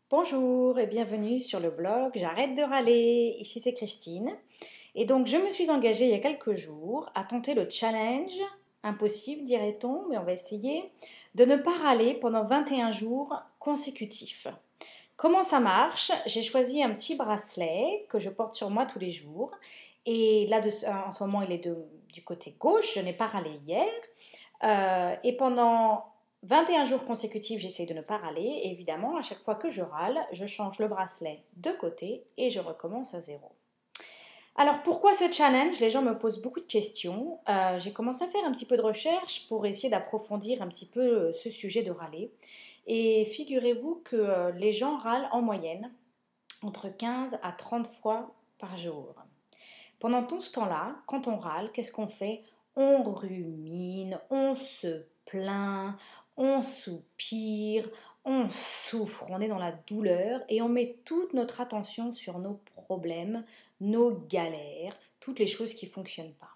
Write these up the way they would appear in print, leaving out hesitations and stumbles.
Bonjour et bienvenue sur le blog J'arrête de râler. Ici c'est Christine. Et donc je me suis engagée il y a quelques jours à tenter le challenge, impossible dirait-on, mais on va essayer, de ne pas râler pendant 21 jours consécutifs. Comment ça marche? J'ai choisi un petit bracelet que je porte sur moi tous les jours. Et là, en ce moment, il est du côté gauche. Je n'ai pas râlé hier. Et pendant 21 jours consécutifs, j'essaye de ne pas râler. Et évidemment, à chaque fois que je râle, je change le bracelet de côté et je recommence à zéro. Alors pourquoi ce challenge? Les gens me posent beaucoup de questions. J'ai commencé à faire un petit peu de recherche pour essayer d'approfondir un petit peu ce sujet de râler. Et figurez-vous que les gens râlent en moyenne entre 15 à 30 fois par jour. Pendant tout ce temps-là, quand on râle, qu'est-ce qu'on fait? On rumine, on se plaint, on soupire, on souffre, on est dans la douleur et on met toute notre attention sur nos problèmes, nos galères, toutes les choses qui ne fonctionnent pas.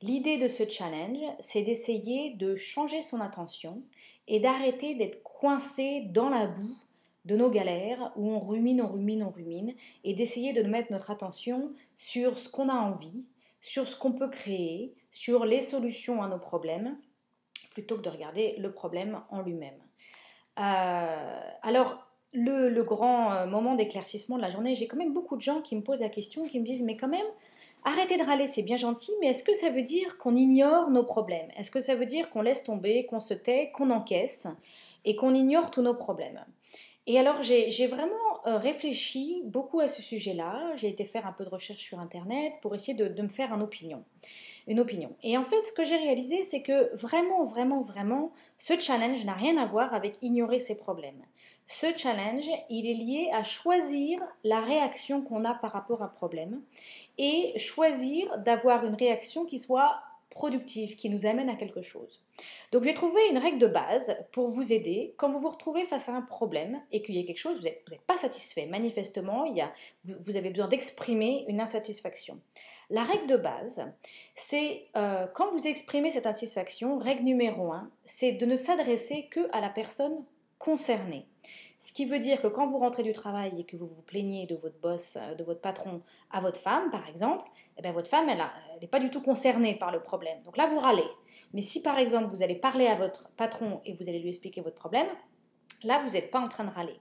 L'idée de ce challenge, c'est d'essayer de changer son attention et d'arrêter d'être coincé dans la boue de nos galères où on rumine, on rumine, on rumine, et d'essayer de mettre notre attention sur ce qu'on a envie, sur ce qu'on peut créer, sur les solutions à nos problèmes, plutôt que de regarder le problème en lui-même. Alors, le grand moment d'éclaircissement de la journée, j'ai quand même beaucoup de gens qui me posent la question, qui me disent, mais quand même, arrêter de râler, c'est bien gentil, mais est-ce que ça veut dire qu'on ignore nos problèmes? Est-ce que ça veut dire qu'on laisse tomber, qu'on se tait, qu'on encaisse et qu'on ignore tous nos problèmes? Et alors j'ai vraiment réfléchi beaucoup à ce sujet-là. J'ai été faire un peu de recherche sur Internet pour essayer de me faire une opinion. Et en fait, ce que j'ai réalisé, c'est que vraiment, vraiment, vraiment, ce challenge n'a rien à voir avec ignorer ses problèmes. Ce challenge, il est lié à choisir la réaction qu'on a par rapport à un problème et choisir d'avoir une réaction qui soit productive, qui nous amène à quelque chose. Donc j'ai trouvé une règle de base pour vous aider quand vous vous retrouvez face à un problème et qu'il y a quelque chose, vous n'êtes pas satisfait. Manifestement, vous avez besoin d'exprimer une insatisfaction. La règle de base, c'est quand vous exprimez cette insatisfaction, règle numéro un, c'est de ne s'adresser que à la personne concernée. Ce qui veut dire que quand vous rentrez du travail et que vous vous plaignez de votre boss, de votre patron à votre femme, par exemple, eh bien, votre femme, elle n'est pas du tout concernée par le problème. Donc là, vous râlez. Mais si, par exemple, vous allez parler à votre patron et vous allez lui expliquer votre problème, là, vous n'êtes pas en train de râler.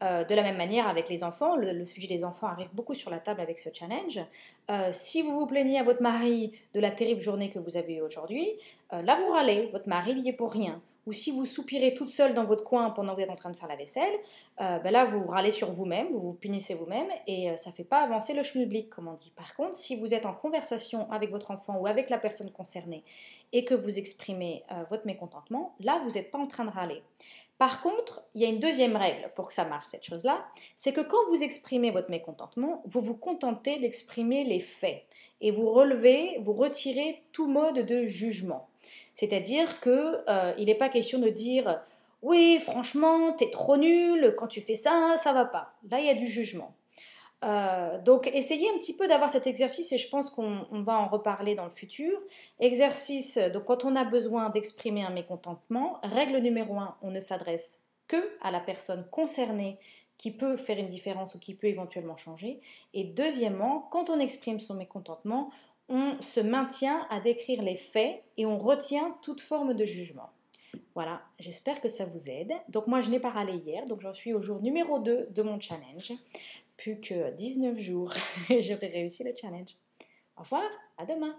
De la même manière avec les enfants, le sujet des enfants arrive beaucoup sur la table avec ce challenge. Si vous vous plaignez à votre mari de la terrible journée que vous avez eue aujourd'hui, là vous râlez, votre mari n'y est pour rien. Ou si vous soupirez toute seule dans votre coin pendant que vous êtes en train de faire la vaisselle, là vous râlez sur vous-même, vous vous punissez vous-même et ça ne fait pas avancer le schmilblick comme on dit. Par contre, si vous êtes en conversation avec votre enfant ou avec la personne concernée et que vous exprimez votre mécontentement, là vous n'êtes pas en train de râler. Par contre, il y a une deuxième règle pour que ça marche, cette chose-là, c'est que quand vous exprimez votre mécontentement, vous vous contentez d'exprimer les faits et vous relevez, vous retirez tout mode de jugement. C'est-à-dire qu'il n'est pas question de dire « Oui, franchement, t'es trop nul, quand tu fais ça, ça va pas ». Là, il y a du jugement. Donc essayez un petit peu d'avoir cet exercice et je pense qu'on va en reparler dans le futur. Exercice, donc quand on a besoin d'exprimer un mécontentement, règle numéro un, on ne s'adresse que à la personne concernée qui peut faire une différence ou qui peut éventuellement changer. Et deuxièmement, quand on exprime son mécontentement, on se maintient à décrire les faits et on retient toute forme de jugement. Voilà, j'espère que ça vous aide. Donc moi je n'ai pas râlé hier, donc j'en suis au jour numéro 2 de mon challenge. Plus que 19 jours, j'aurai réussi le challenge. Au revoir, à demain.